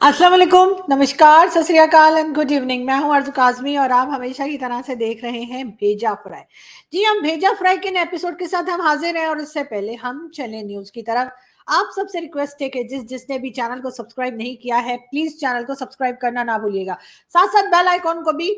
अस्सलाम वालेकुम, नमस्कार, सत श्री अकाल एंड गुड इवनिंग। मैं हूं अर्ज़ु काज़मी और आप हमेशा की तरह से देख रहे हैं भेजा फ्राई। जी, हम भेजा फ्राई के नए एपिसोड के साथ हम हाजिर हैं और इससे पहले हम चले न्यूज़ की तरफ। आप सबसे रिक्वेस्ट है कि जिसने भी चैनल को सब्सक्राइब नहीं किया है, प्लीज़ चैनल को सब्सक्राइब करना ना भूलिएगा। साथ-साथ बेल आइकॉन को भी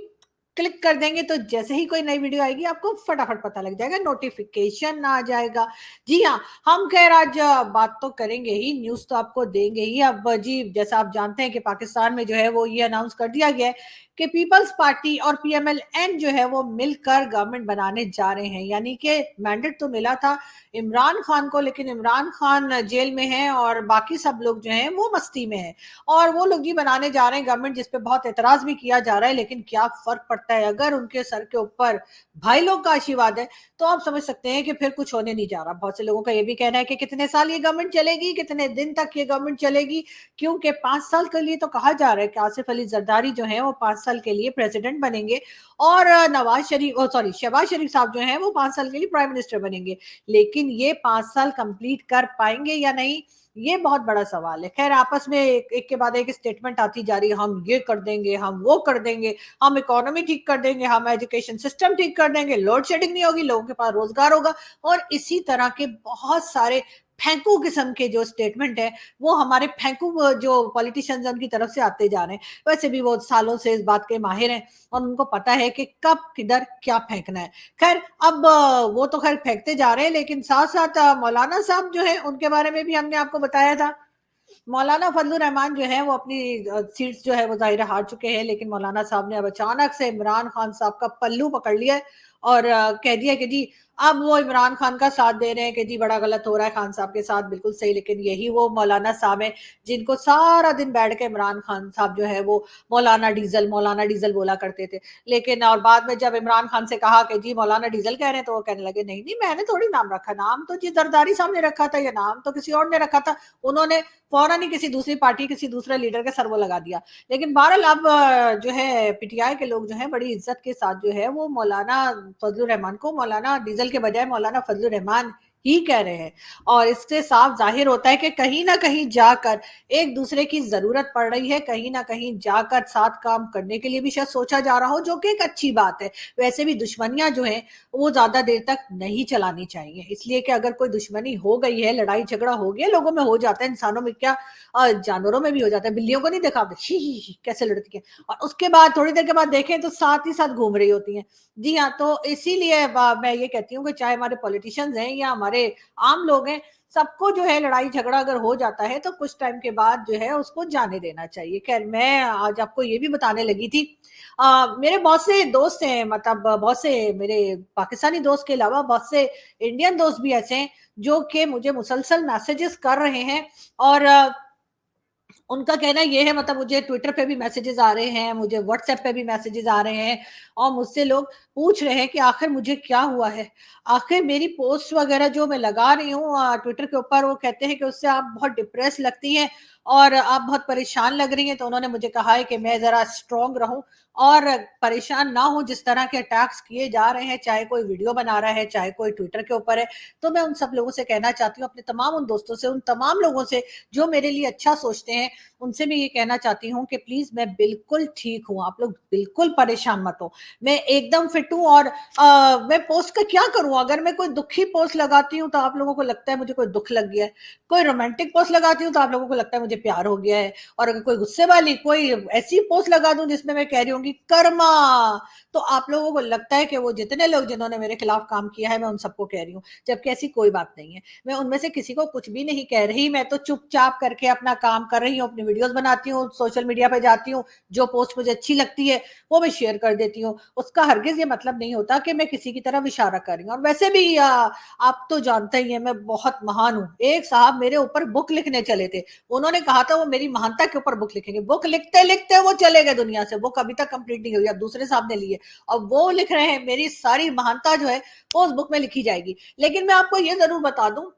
क्लिक कर देंगे तो जैसे ही कोई नई वीडियो आएगी आपको फटाफट पता लग जाएगा, नोटिफिकेशन आ जाएगा। जी हाँ, हम खैर आज बात तो करेंगे ही, न्यूज़ तो आपको देंगे ही। अब जी, जैसा आप जानते हैं कि पाकिस्तान में जो है वो ये अनाउंस कर दिया गया है कि पीपल्स पार्टी और पीएमएल-एन जो है वो मिलकर गवर्नमेंट बनाने जा रहे हैं। यानी कि मैंडेट तो मिला था इमरान खान को, लेकिन इमरान खान जेल में हैं और बाकी सब लोग जो हैं वो मस्ती में हैं और वो लोग ही बनाने जा रहे हैं गवर्नमेंट, जिस पे बहुत एतराज़ भी किया जा रहा है। लेकिन क्या फ़र्क पड़ता है, अगर उनके सर के ऊपर भाई लोग का आशीर्वाद है तो आप समझ सकते हैं कि फिर कुछ होने नहीं जा रहा। बहुत से लोगों का ये भी कहना है कि कितने साल ये गवर्नमेंट चलेगी, कितने दिन तक ये गवर्नमेंट चलेगी, क्योंकि 5 साल के लिए तो कहा जा रहा है कि आसिफ अली जरदारी जो हैं वो 5 साल के लिए प्रेसिडेंट बनेंगे और शहबाज शरीफ साहब जो हैं वो 5 साल के लिए प्राइम मिनिस्टर बनेंगे। लेकिन ये 5 साल कंप्लीट कर पाएँगे या नहीं, ये बहुत बड़ा सवाल है। खैर, आपस में एक के बाद एक स्टेटमेंट आती जा रही है, हम ये कर देंगे, हम वो कर देंगे, हम इकोनॉमी ठीक कर देंगे, हम एजुकेशन सिस्टम ठीक कर देंगे, लोड शेडिंग नहीं होगी, लोगों के पास रोजगार होगा और इसी तरह के बहुत सारे फेंकू किस्म के जो स्टेटमेंट है वो हमारे फेंकू जो पॉलिटिशियंस हैं उनकी तरफ से आते जा रहे हैं। वैसे भी वो सालों से इस बात के माहिर हैं और उनको पता है कि कब किधर क्या फेंकना है। खैर, अब वो तो खैर फेंकते जा रहे हैं, लेकिन साथ साथ मौलाना साहब जो है उनके बारे में भी हमने आपको बताया था। मौलाना फजलुर रहमान जो है वो अपनी सीट्स जो है वो ज़ाहिर है हार चुके हैं, लेकिन मौलाना साहब ने अब अचानक से इमरान खान साहब का पल्लू पकड़ लिया है और कह दिया कि जी अब वो इमरान खान का साथ दे रहे हैं कि जी बड़ा गलत हो रहा है खान साहब के साथ, बिल्कुल सही। लेकिन यही वो मौलाना साहब हैं जिनको सारा दिन बैठ के इमरान खान साहब जो है वो मौलाना डीजल बोला करते थे। लेकिन और बाद में जब इमरान खान से कहा कि जी मौलाना डीजल कह रहे हैं तो वो कहने लगे नहीं नहीं, मैंने थोड़ी नाम रखा, नाम तो जी जरदारी साहब ने रखा था, या नाम तो किसी और ने रखा था। उन्होंने फौरन ही किसी दूसरी पार्टी, किसी दूसरे लीडर के सर वो लगा दिया। लेकिन बहरहाल अब जो है पीटीआई के लोग जो हैं बड़ी इज्जत के साथ जो है वो मौलाना फजलुर रहमान को मौलाना डीजल के बजाय मौलाना फजलुर रहमान ही कह रहे हैं और इससे साफ जाहिर होता है कि कहीं ना कहीं जाकर एक दूसरे की जरूरत पड़ रही है, कहीं ना कहीं जाकर साथ काम करने के लिए भी शायद सोचा जा रहा हो, जो कि एक अच्छी बात है। वैसे भी दुश्मनियां जो है वो ज्यादा देर तक नहीं चलानी चाहिए, इसलिए कि अगर कोई दुश्मनी हो गई है, लड़ाई झगड़ा हो गया, लोगों में हो जाता है, इंसानों में क्या जानवरों में भी हो जाता है। बिल्लियों को नहीं देखा आपने, ही कैसे लड़ती है और उसके बाद थोड़ी देर के बाद देखें तो साथ ही साथ घूम रही होती हैं। जी हाँ, तो इसीलिए मैं ये कहती हूँ कि चाहे हमारे पॉलिटिशियंस हैं या हमारे आम लोग हैं, सबको जो है लड़ाई झगड़ा अगर हो जाता है तो कुछ टाइम के बाद जो है उसको जाने देना चाहिए। खैर, मैं आज आपको ये भी बताने लगी थी, मेरे बहुत से दोस्त हैं, मतलब बहुत से मेरे पाकिस्तानी दोस्त के अलावा बहुत से इंडियन दोस्त भी ऐसे हैं जो कि मुझे मुसलसल मैसेजेस कर रहे हैं और उनका कहना ये है, मतलब मुझे ट्विटर पे भी मैसेजेस आ रहे हैं, मुझे व्हाट्सएप पे भी मैसेजेस आ रहे हैं और मुझसे लोग पूछ रहे हैं कि आखिर मुझे क्या हुआ है? आखिर मेरी पोस्ट वगैरह जो मैं लगा रही हूँ ट्विटर के ऊपर, वो कहते हैं कि उससे आप बहुत डिप्रेस लगती हैं और आप बहुत परेशान लग रही हैं। तो उन्होंने मुझे कहा है कि मैं ज़रा स्ट्रॉन्ग रहूँ और परेशान ना हूँ, जिस तरह के अटैक्स किए जा रहे हैं, चाहे कोई वीडियो बना रहा है, चाहे कोई ट्विटर के ऊपर है। तो मैं उन सब लोगों से कहना चाहती हूँ, अपने तमाम उन दोस्तों से, उन तमाम लोगों से जो मेरे लिए अच्छा सोचते हैं, उनसे मैं ये कहना चाहती हूँ कि प्लीज़ मैं बिल्कुल ठीक हूँ, आप लोग बिल्कुल परेशान मत हो। मैं एकदम फिट हूँ और मैं पोस्ट का क्या करूँ? अगर मैं कोई दुखी पोस्ट लगाती हूँ तो आप लोगों को लगता है मुझे कोई दुःख लग गया है। कोई रोमांटिक पोस्ट लगाती हूँ तो आप लोगों को लगता है मुझे प्यार हो गया है और अगर कोई गुस्से वाली कोई ऐसी पोस्ट लगा दूँ जिसमें मैं कह रही हूँ कि कर्मा, तो आप लोगों को लगता है कि वो जितने लोग जिन्होंने मेरे खिलाफ काम किया है मैं उन सबको कह रही हूँ, जबकि ऐसी कोई बात नहीं है। मैं उनमें से किसी को कुछ भी नहीं कह रही, मैं तो चुपचाप करके अपना काम कर रही हूँ, अपनी वीडियोस बनाती हूँ, सोशल मीडिया पे जाती हूँ, जो पोस्ट मुझे अच्छी लगती है वो मैं शेयर कर देती हूँ। उसका हरगिज़ ये मतलब नहीं होता कि मैं किसी की तरफ इशारा कर रही हूँ और वैसे भी आप तो जानते ही हैं मैं बहुत महान हूँ। एक साहब मेरे ऊपर बुक लिखने चले थे, उन्होंने कहा था वो मेरी महानता के ऊपर बुक लिखेंगे, बुक लिखते-लिखते वो चले गए दुनिया से, बुक अभी तक कंप्लीट नहीं हुई, अब दूसरे साहब ने ली है और वो लिख रहे हैं मेरी सारी महानता जो है वो उस बुक में लिखी जाएगी। लेकिन मैं आपको ये ज़रूर बता दूँ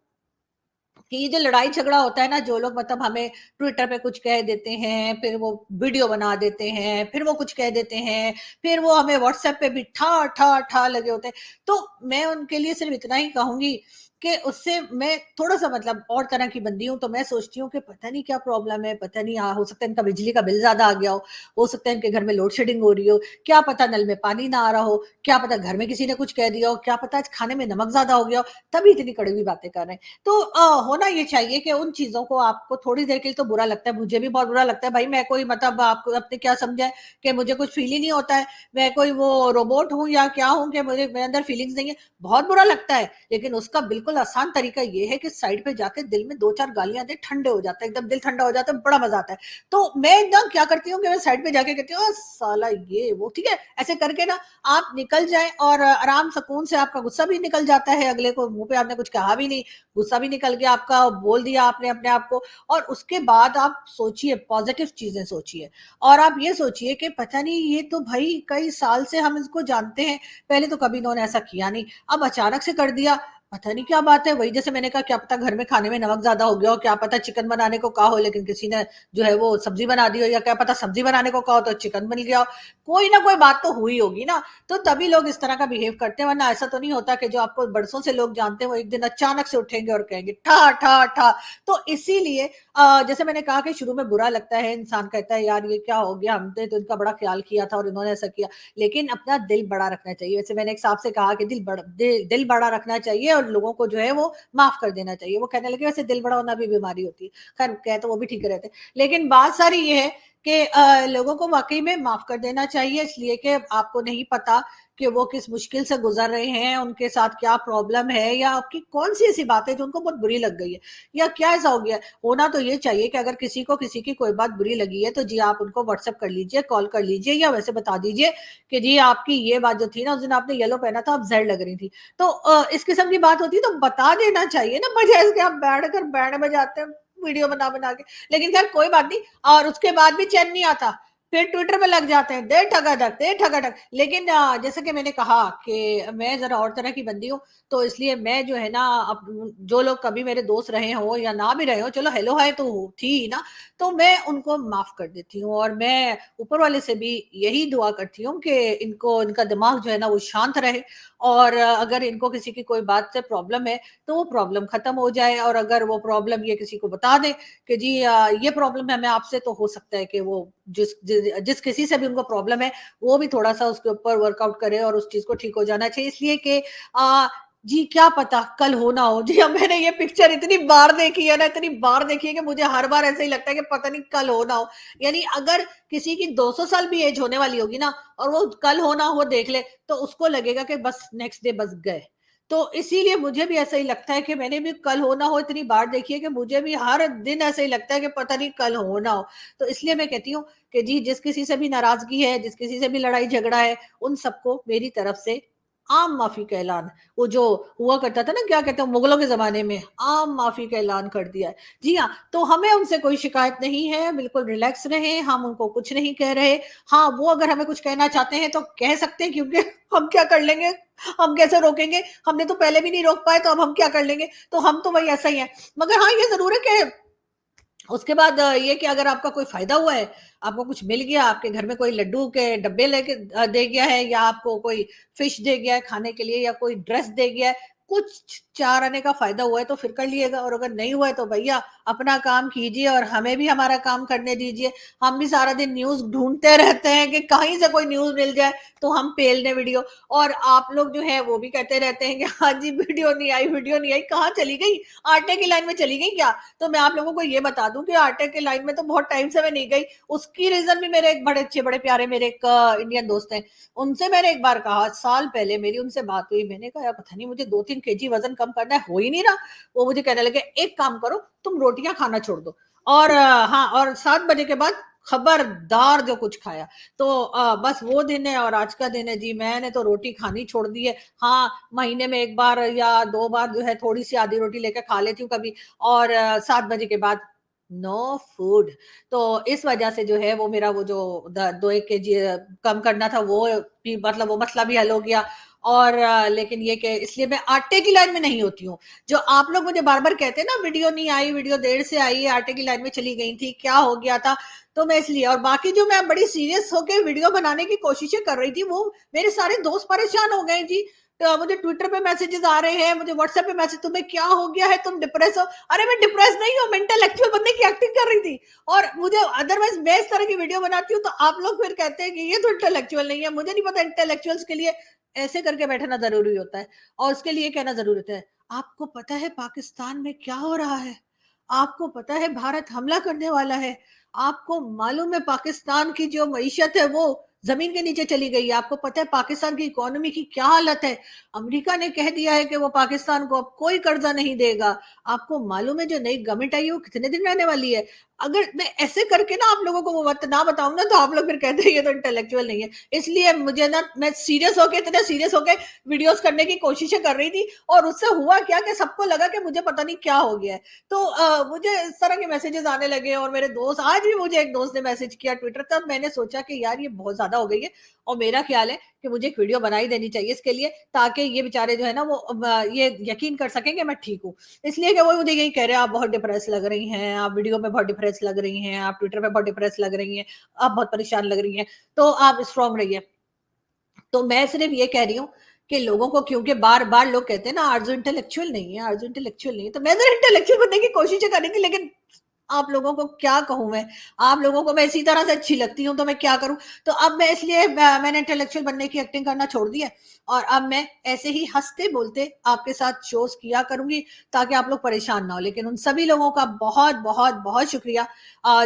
कि ये जो लड़ाई झगड़ा होता है ना, जो लोग मतलब हमें ट्विटर पे कुछ कह देते हैं, फिर वो वीडियो बना देते हैं, फिर वो कुछ कह देते हैं, फिर वो हमें व्हाट्सएप पे भी ठा ठा ठा लगे होते हैं। तो मैं उनके लिए सिर्फ इतना ही कहूंगी कि उससे मैं थोड़ा-सा मतलब और तरह की बंदी हूँ, तो मैं सोचती हूँ कि पता नहीं क्या प्रॉब्लम है, पता नहीं हो सकता है इनका बिजली का बिल ज़्यादा आ गया हो सकता है इनके घर में लोड शेडिंग हो रही हो, क्या पता नल में पानी ना आ रहा हो, क्या पता घर में किसी ने कुछ कह दिया हो, क्या पता आज खाने में नमक ज़्यादा हो गया हो, तभी इतनी कड़वी बातें कर रहे हैं। तो होना ये चाहिए कि उन चीज़ों को आपको थोड़ी देर के लिए तो बुरा लगता है, मुझे भी बहुत बुरा लगता है, भाई मैं कोई मतलब आपको आपने क्या समझा है कि मुझे कुछ फ़ील ही नहीं होता है, मैं कोई वो रोबोट हूँ या क्या हूँ कि मुझे मेरे अंदर फीलिंग्स नहीं है, बहुत बुरा लगता है। लेकिन उसका बिल्कुल आसान तरीका ये है कि साइड पे जाके दिल में 2-4 गालियाँ दें, ठंडे हो जाता है, एकदम दिल ठंडा हो जाता है, बड़ा मज़ा आता है। तो मैं एकदम क्या करती हूँ कि मैं साइड पे जाके कहती हूँ, साला ये वो" ठीक है? ऐसे करके ना आप निकल जाएँ और आराम सुकून से आपका गुस्सा भी निकल जाता है, अगले को मुँह पे आपने कुछ कहा भी नहीं, गुस्सा भी निकल गया आपका, बोल दिया आपने अपने आप को और उसके बाद आप सोचिए, पॉज़िटिव चीज़ें सोचिए और आप ये सोचिए कि पता नहीं ये तो भई कई साल से हम इसको जानते हैं, पहले तो कभी इन्होंने ऐसा किया नहीं, अब अचानक से कर दिया, पता नहीं क्या बात है, वही जैसे मैंने कहा क्या पता घर में खाने में नमक ज़्यादा हो गया हो, क्या पता चिकन बनाने को कहा हो लेकिन किसी ने जो है वो सब्ज़ी बना दी हो या क्या पता सब्ज़ी बनाने को कहा हो तो चिकन बन गया हो, कोई ना कोई बात तो हुई होगी ना, तो तभी लोग इस तरह का बिहेव करते हैं वरना ऐसा तो नहीं होता कि जो आपको बरसों से लोग जानते हैं वो एक दिन अचानक से उठेंगे और कहेंगे ठा, ठा, ठा। तो इसीलिए जैसे मैंने कहा कि शुरू में बुरा लगता है, इंसान कहता है यार ये क्या हो गया, हमने तो इनका बड़ा ख्याल किया था और इन्होंने ऐसा किया। लेकिन अपना दिल बड़ा रखना चाहिए। वैसे मैंने एक साहब से कहा कि दिल बड़ा रखना चाहिए और लोगों को जो है वो माफ़ कर देना चाहिए। वो कहने लगे वैसे दिल बड़ा होना भी बीमारी होती है। खैर कहे तो वो भी ठीक रहते हैं। लेकिन बात सारी ये है कि लोगों को वाक़ई में माफ़ कर देना चाहिए इसलिए कि आपको नहीं पता कि वो किस मुश्किल से गुज़र रहे हैं, उनके साथ क्या प्रॉब्लम है या आपकी कौन-सी ऐसी बात है जो उनको बहुत बुरी लग गई है या क्या ऐसा हो गया है। होना तो ये चाहिए कि अगर किसी को किसी की कोई बात बुरी लगी है तो जी आप उनको व्हाट्सएप कर लीजिए, कॉल कर लीजिए या वैसे बता दीजिए कि जी आपकी ये बात जो थी ना उस दिन आपने येलो पहना था, आप ज़ेड लग रही थी। तो इस किस्म की बात होती है तो बता देना चाहिए ना बजाए इसके आप बैठकर बैंड बजाते हैं वीडियो बना-बना के। लेकिन ख़ैर कोई बात नहीं और उसके बाद भी चैन नहीं आता। फिर ट्विटर पे लग जाते हैं, दे ठगाठक, दे ठगाठक। लेकिन जैसे कि मैंने कहा कि मैं ज़रा और तरह की बंदी हूँ, तो इसलिए मैं जो है ना जो लोग कभी मेरे दोस्त रहे हों या ना भी रहे हों, चलो हेलो हाय तो थी ही ना, तो मैं उनको माफ़ कर देती हूँ और मैं ऊपर वाले से भी यही दुआ करती हूँ कि इनको इनका दिमाग जो है ना वो शांत रहे और अगर इनको किसी की कोई बात से प्रॉब्लम है, तो वो प्रॉब्लम खत्म हो जाए और अगर वो प्रॉब्लम ये किसी को बता दें कि जी ये प्रॉब्लम है हमें आपसे, तो हो सकता है कि वो जिस किसी से भी उनको प्रॉब्लम है, वो भी थोड़ा-सा उसके ऊपर वर्कआउट करे और उस चीज़ को ठीक हो जाना चाहिए इसलिए कि जी क्या पता कल हो ना हो। जी हाँ, मैंने ये पिक्चर इतनी बार देखी है ना, इतनी बार देखी है कि मुझे हर बार ऐसा ही लगता है कि पता नहीं कल हो ना हो। यानी अगर किसी की 200 साल भी एज होने वाली होगी ना और वो कल हो ना हो देख ले, तो उसको लगेगा कि बस नेक्स्ट डे बस गए। तो इसीलिए मुझे भी ऐसा ही लगता है कि मैंने भी कल हो ना हो इतनी बार देखी है कि मुझे भी हर दिन ऐसा ही लगता है कि पता नहीं कल हो ना हो। तो इसलिए मैं कहती हूँ कि जी जिस किसी से भी नाराज़गी है, जिस किसी से भी लड़ाई झगड़ा है, उन सबको मेरी तरफ से आम माफ़ी का ऐलान। वो जो हुआ करता था ना क्या कहते हैं मुगलों के ज़माने में, आम माफ़ी का ऐलान कर दिया है। जी हाँ, तो हमें उनसे कोई शिकायत नहीं है, बिल्कुल रिलैक्स रहें, हम उनको कुछ नहीं कह रहे। हाँ, वो अगर हमें कुछ कहना चाहते हैं तो कह सकते हैं क्योंकि हम क्या कर लेंगे? हम कैसे रोकेंगे? हमने तो पहले भी नहीं रोक पाए तो अब हम क्या कर लेंगे? तो हम तो वही ऐसा ही हैं। मगर हाँ, ये ज़रूर है कि उसके बाद ये कि अगर आपका कोई फ़ायदा हुआ है, आपको कुछ मिल गया, आपके घर में कोई लड्डू के डब्बे लेके दे गया है या आपको कोई फ़िश दे गया है खाने के लिए या कोई ड्रेस दे गया है, कुछ 4 आने का फ़ायदा हुआ है तो फिर कर लिएगा और अगर नहीं हुआ है तो भैया अपना काम कीजिए और हमें भी हमारा काम करने दीजिए। हम भी सारा दिन न्यूज़ ढूँढते रहते हैं कि कहीं से कोई न्यूज़ मिल जाए तो हम पेल दें वीडियो और आप लोग जो है वो भी कहते रहते हैं कि हाँ जी, वीडियो नहीं आई, कहाँ चली गई? आटे की लाइन में चली गई क्या? तो मैं आप लोगों को ये बता दूँ कि आटे की लाइन में तो बहुत टाइम से मैं नहीं गई। उसकी रीज़न भी मेरे एक बड़े अच्छे, बड़े प्यारे मेरे एक इंडियन दोस्त हैं। उनसे मैंने एक बार कहा, साल पहले मेरी उनसे बात हुई। मैंने कहा, "यार पता नहीं मुझे 2-3 केजी वज़न कम करना है, हो ही नहीं रहा।" वो मुझे कहने लगे, "एक काम करो, तुम रोटियाँ खाना छोड़ दो और हाँ और 7 बजे के बाद खबरदार जो कुछ खाया।" तो बस वो दिन है और आज का दिन है जी, मैंने तो रोटी खानी छोड़ दी है। हाँ, महीने में 1 बार या 2 बार जो है थोड़ी-सी आधी रोटी लेके खा लेती हूँ कभी और 7 बजे के बाद नो फूड। तो इस वजह से जो है वो मेरा वो जो द 2-1 केजी कम करना था वो भी मतलब वो मसला भी हल हो गया और लेकिन ये कि इसलिए मैं आटे की लाइन में नहीं होती हूँ। जो आप लोग मुझे बार-बार कहते हैं ना वीडियो नहीं आई, वीडियो देर से आई, आटे की लाइन में चली गई थी, क्या हो गया था? तो मैं इसलिए और बाकी जो मैं बड़ी सीरियस होके वीडियो बनाने की कोशिशें कर रही थी, वो मेरे सारे दोस्त परेशान हो गए जी। मुझे ट्विटर पे मैसेजेस आ रहे हैं, मुझे व्हाट्सएप पे मैसेज, तुम्हें क्या हो गया है, तुम डिप्रेस हो। अरे मैं डिप्रेस नहीं हूँ, मैं इंटेलेक्चुअल बनने की एक्टिंग कर रही थी। और मुझे अदरवाइज मैं इस तरह की वीडियो बनाती हूँ तो आप लोग फिर कहते हैं कि ये तो इंटेलेक्चुअल नहीं है। मुझे नहीं पता इंटेलेक्चुअल्स के लिए ऐसे करके बैठना जरूरी होता है और उसके लिए कहना जरूरी होता है। आपको पता है पाकिस्तान में क्या हो रहा है? आपको पता है भारत हमला करने वाला है? आपको मालूम है पाकिस्तान की जो मईशत है वो जमीन के नीचे चली गई है? आपको पता है पाकिस्तान की इकोनॉमी की क्या हालत है? अमेरिका ने कह दिया है कि वो पाकिस्तान को अब कोई कर्जा नहीं देगा। आपको मालूम है जो नई गवर्नमेंट आई है वो कितने दिन रहने वाली है? अगर मैं ऐसे करके ना आप लोगों को वो बात ना बताऊं ना तो आप लोग फिर कहते हैं ये तो इंटेलेक्चुअल नहीं है। इसलिए मुझे ना, मैं सीरियस होके, इतने सीरियस होके वीडियोस करने की कोशिशें कर रही थी और उससे हुआ क्या कि सबको लगा कि मुझे पता नहीं क्या हो गया है। तो मुझे इस तरह के मैसेजेस आने लगे और मेरे दोस्त, आज भी मुझे एक दोस्त ने मैसेज किया ट्विटर, तब मैंने सोचा कि यार ये बहुत ज्यादा हो गई है और मेरा ख्याल है कि मुझे एक वीडियो बनाई देनी चाहिए इसके लिए, ताकि ये बेचारे जो है ना वो ये यकीन कर सकें कि मैं ठीक हूँ। इसलिए कि वो मुझे यही कह रहे हैं आप बहुत डिप्रेस लग रही हैं, आप वीडियो में बहुत डिप्रेस लग रही हैं, आप ट्विटर पे बहुत डिप्रेस लग रही हैं, आप बहुत परेशान लग रही हैं, तो आप स्ट्रांग रहिए। तो मैं सिर्फ ये कह रही हूँ कि लोगों को, क्योंकि बार बार लोग कहते हैं ना आरजू इंटेलेक्चुअल नहीं है, आरजू इंटेलेक्चुअल नहीं है, तो मैं जरा इंटेलेक्चुअल बनने की कोशिश कर रही थी। लेकिन आप लोगों को क्या कहूं मैं, आप लोगों को मैं इसी तरह से अच्छी लगती हूँ तो मैं क्या करूं। तो अब मैं इसलिए मैंने इंटेलेक्चुअल बनने की एक्टिंग करना छोड़ दिया और अब मैं ऐसे ही हंसते बोलते आपके साथ शोज किया करूंगी ताकि आप लोग परेशान ना हो। लेकिन उन सभी लोगों का बहुत बहुत बहुत शुक्रिया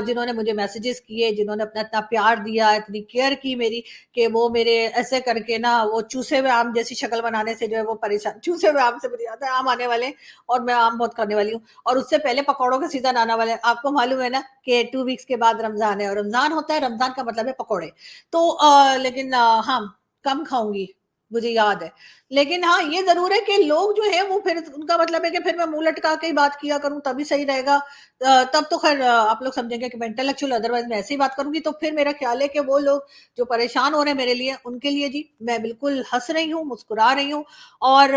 जिन्होंने मुझे मैसेजेस किए, जिन्होंने अपना इतना प्यार दिया, इतनी केयर की मेरी, कि वो मेरे ऐसे करके ना वो चूसे हुए आम जैसी शक्ल बनाने से जो है वो परेशान, चूसे हुए आम से मुझे याद है आम आने वाले और मैं आम बहुत खाने वाली हूँ और उससे पहले पकौड़ों का सीजन आने वाला है। आपको मालूम है ना कि 2 वीक्स के बाद रमजान है और रमजान होता है, रमजान का मतलब है पकौड़े। तो लेकिन हाँ, कम खाऊंगी, मुझे याद है। लेकिन हाँ ये जरूर है कि लोग जो है वो फिर उनका मतलब है कि फिर मैं मुंह लटका के ही बात किया करूं तभी सही रहेगा। तब तो खैर आप लोग समझेंगे कि मैं इंटेलेक्चुअल, अदरवाइज मैं ऐसे ही बात करूंगी तो फिर मेरा ख्याल है कि वो लोग जो परेशान हो रहे हैं मेरे लिए, उनके लिए जी मैं बिल्कुल हंस रही हूँ, मुस्कुरा रही हूँ। और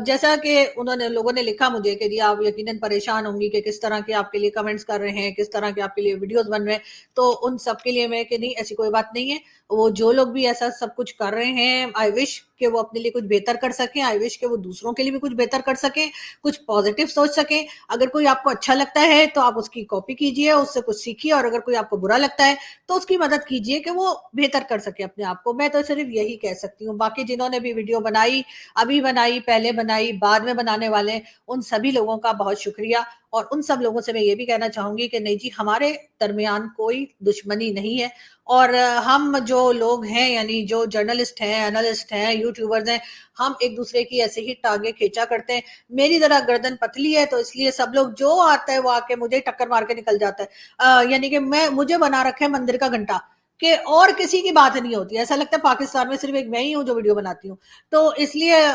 जैसा कि उन्होंने, लोगों ने लिखा मुझे कि जी आप यकीनन परेशान होंगी कि किस तरह के आपके लिए कमेंट्स कर रहे हैं, किस तरह के आपके लिए वीडियोस बन रहे हैं, तो उन सब के लिए मैं कि नहीं ऐसी कोई बात नहीं है। वो जो लोग भी ऐसा सब कुछ कर रहे हैं, आई विश कि वो अपने लिए कुछ बेहतर कर सकें, आई विश कि वो दूसरों के लिए भी कुछ बेहतर कर सकें, कुछ पॉजिटिव सोच सकें। अगर कोई आपको अच्छा लगता है तो आप उसकी कॉपी कीजिए, उससे कुछ सीखिए, और अगर कोई आपको बुरा लगता है तो उसकी मदद कीजिए कि वो बेहतर कर सके अपने आप को। मैं तो सिर्फ यही कह सकती हूँ। बाकी जिन्होंने भी वीडियो बनाई, अभी बनाई, पहले बनाई, बाद में बनाने वाले, उन सभी लोगों का बहुत शुक्रिया। और उन सब लोगों से मैं ये भी कहना चाहूंगी कि नहीं जी, हमारे दरमियान कोई दुश्मनी नहीं है। और हम जो लोग हैं, यानी जो जर्नलिस्ट हैं, एनालिस्ट हैं, यूट्यूबर्स हैं, हम एक दूसरे की ऐसे ही टांगे खींचा करते हैं। मेरी जरा गर्दन पतली है तो इसलिए सब लोग जो आता है वो आके मुझे टक्कर मार के निकल जाता है। यानी कि मुझे बना रखा है मंदिर का घंटा, कि और किसी की बात नहीं होती। ऐसा लगता है पाकिस्तान में सिर्फ एक मैं ही हूँ जो वीडियो बनाती हूँ। तो इसलिए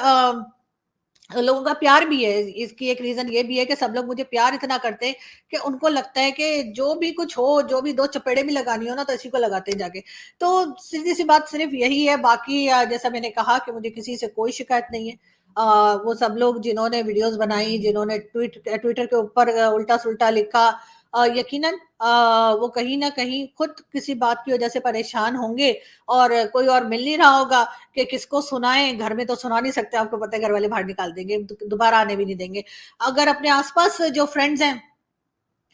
लोगों का प्यार भी है, इसकी एक रीजन ये भी है कि सब लोग मुझे प्यार इतना करते हैं कि उनको लगता है कि जो भी कुछ हो, जो भी दो चपेड़े भी लगानी हो ना तो इसी को लगाते हैं जाके। तो सीधी सी बात सिर्फ यही है। बाकी जैसा मैंने कहा कि मुझे किसी से कोई शिकायत नहीं है। वो सब लोग जिन्होंने वीडियोस बनाई, जिन्होंने ट्विटर के ऊपर उल्टा सुल्टा लिखा, यकीनन वो कहीं ना कहीं खुद किसी बात की वजह से परेशान होंगे और कोई और मिल नहीं रहा होगा कि किसको सुनाएं। घर में तो सुना नहीं सकते, आपको पता है घर वाले बाहर निकाल देंगे, दोबारा आने भी नहीं देंगे। अगर अपने आसपास जो फ्रेंड्स हैं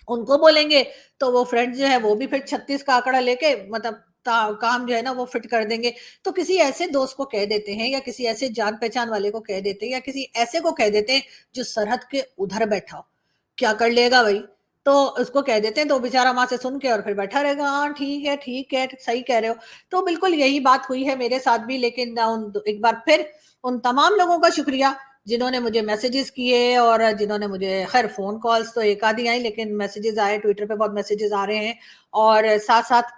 उनको बोलेंगे तो वो फ्रेंड्स जो है वो भी फिर 36 का आंकड़ा लेके मतलब काम जो है ना वो फिट कर देंगे। तो किसी ऐसे दोस्त को कह देते हैं, या किसी ऐसे जान पहचान वाले को कह देते हैं, या किसी ऐसे को कह देते हैं जो सरहद के उधर बैठा हो। क्या कर लेगा भाई? तो उसको कह देते हैं तो बेचारा वहां से सुन के और फिर बैठा रहेगा, हाँ ठीक है सही कह रहे हो। तो बिल्कुल यही बात हुई है मेरे साथ भी। लेकिन एक बार फिर उन तमाम लोगों का शुक्रिया जिन्होंने मुझे मैसेजेस किए, और जिन्होंने मुझे, खैर फोन कॉल्स तो एक आधी आई, लेकिन मैसेजेस आए, ट्विटर पे बहुत मैसेजेस आ रहे हैं, और साथ साथ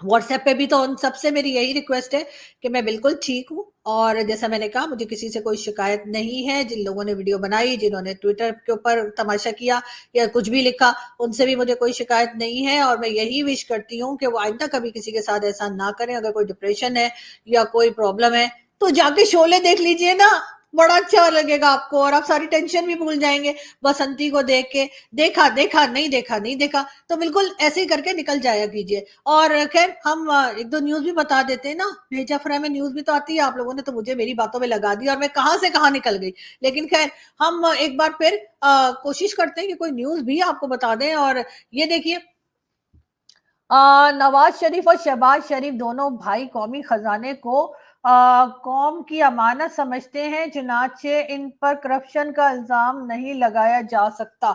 व्हाट्सएप पे भी। तो उन सबसे मेरी यही रिक्वेस्ट है कि मैं बिल्कुल ठीक हूँ, और जैसा मैंने कहा मुझे किसी से कोई शिकायत नहीं है। जिन लोगों ने वीडियो बनाई, जिन्होंने ट्विटर के ऊपर तमाशा किया या कुछ भी लिखा, उनसे भी मुझे कोई शिकायत नहीं है। और मैं यही विश करती हूँ कि वो आइंदा कभी किसी के साथ ऐसा ना करें। अगर कोई डिप्रेशन है या कोई प्रॉब्लम है तो जाके शोले देख लीजिए ना, बड़ा अच्छा लगेगा आपको और आप सारी टेंशन भी भूल जाएंगे बसंती को देख के। देखा देखा नहीं देखा नहीं देखा, तो बिल्कुल ऐसे ही करके निकल जाया कीजिए। और खैर हम एक दो न्यूज भी बता देते हैं ना, भेजा फ्राई में न्यूज भी तो आती है, आप लोगों ने तो मुझे मेरी बातों में लगा दी और मैं कहां से कहां निकल गई। लेकिन खैर हम एक बार फिर कोशिश करते हैं कि कोई न्यूज भी आपको बता दें। और ये देखिए, नवाज शरीफ और शहबाज शरीफ दोनों भाई कौमी खजाने को कौम की अमानत समझते हैं, चुनाचे इन पर करप्शन का इल्जाम नहीं लगाया जा सकता।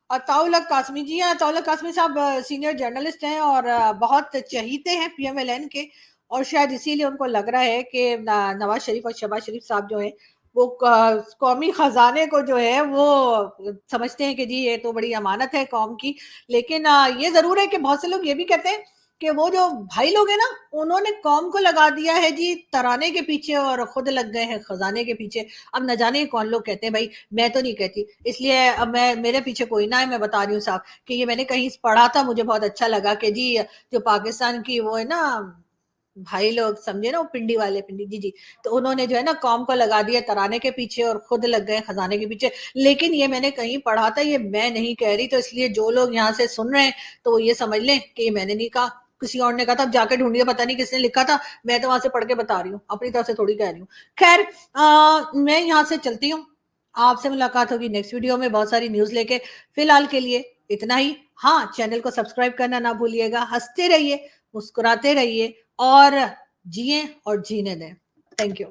अताउल हक कासमी जी हैं, अताउल हक कासमी साहब सीनियर जर्नलिस्ट हैं और बहुत चहीते हैं पीएमएलएन के। और शायद इसीलिए उनको लग रहा है कि नवाज शरीफ और शहबाज शरीफ साहब जो है वो कौमी खजाने को जो है वो समझते हैं कि जी ये तो बड़ी अमानत है कौम की। लेकिन ये जरूर है कि बहुत से लोग ये भी कहते हैं कि वो जो भाई लोग हैं ना, उन्होंने कौम को लगा दिया है जी तराने के पीछे और खुद लग गए हैं खजाने के पीछे। अब न जाने कौन लोग कहते हैं, भाई मैं तो नहीं कहती, इसलिए अब मैं मेरे पीछे कोई ना है, मैं बता रही हूँ साहब कि ये मैंने कहीं पढ़ा था, मुझे बहुत अच्छा लगा कि जी जो पाकिस्तान की वो है ना भाई लोग, समझे ना, वो पिंडी वाले पिंडी जी जी, तो उन्होंने जो है ना कौम को लगा दिया तराने के पीछे और खुद लग गए खजाने के पीछे। लेकिन ये मैंने कहीं पढ़ा था, ये मैं नहीं कह रही, तो इसलिए जो लोग यहाँ से सुन रहे हैं तो वो ये समझ लें कि ये मैंने नहीं कहा, किसी और ने कहा था। अब जाके ढूंढिए, पता नहीं किसने लिखा था, मैं तो वहां से पढ़ के बता रही हूँ, अपनी तरफ से थोड़ी कह रही हूँ। खैर मैं यहाँ से चलती हूँ, आपसे मुलाकात होगी नेक्स्ट वीडियो में बहुत सारी न्यूज लेके। फिलहाल के लिए इतना ही। हाँ, चैनल को सब्सक्राइब करना ना भूलिएगा। हंसते रहिए, मुस्कुराते रहिए और जिए और जीने दें। Thank you.